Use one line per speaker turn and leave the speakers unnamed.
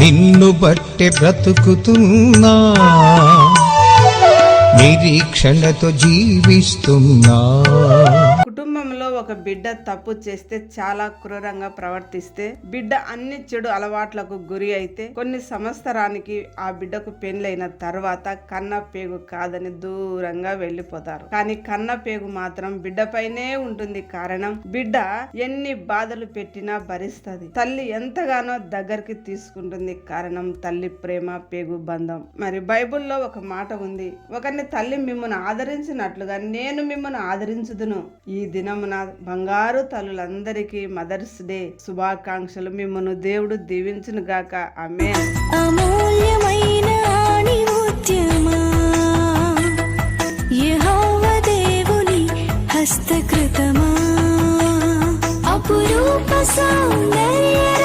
నిన్ను బట్టి బ్రతుకుతున్నా, నిరీక్షణతో జీవిస్తున్నా.
కుటుంబంలో ఒక బిడ్డ తప్పు చేస్తే చాలా క్రూరంగా ప్రవర్తిస్తే, బిడ్డ అన్ని చెడు అలవాట్లకు గురి అయితే కొన్ని సంవత్సరానికి ఆ బిడ్డకు పెళ్ళైన తర్వాత కన్న పేగు కాదని దూరంగా వెళ్లిపోతారు. కానీ కన్న పేగు మాత్రం బిడ్డపైనే ఉంటుంది. కారణం, బిడ్డ ఎన్ని బాధలు పెట్టినా భరిస్తుంది. తల్లి ఎంతగానో దగ్గరికి తీసుకుంటుంది. కారణం, తల్లి ప్రేమ, పేగు బంధం. మరి బైబిల్లో ఒక మాట ఉంది, ఒకరిని తల్లి మిమ్మల్ని ఆదరించినట్లుగా నేను మిమ్మల్ని ఆదరించుదును. ఈ దినమున బంగారు తల్లులందరికీ మదర్స్ డే శుభాకాంక్షలు. మిమ్మల్ని దేవుడు దీవించును గాక. ఆమేన్.
అమూల్యమైన ఆణిముత్యమా, యెహోవా దేవుని హస్తకృతమా, అపురూప సౌందర్య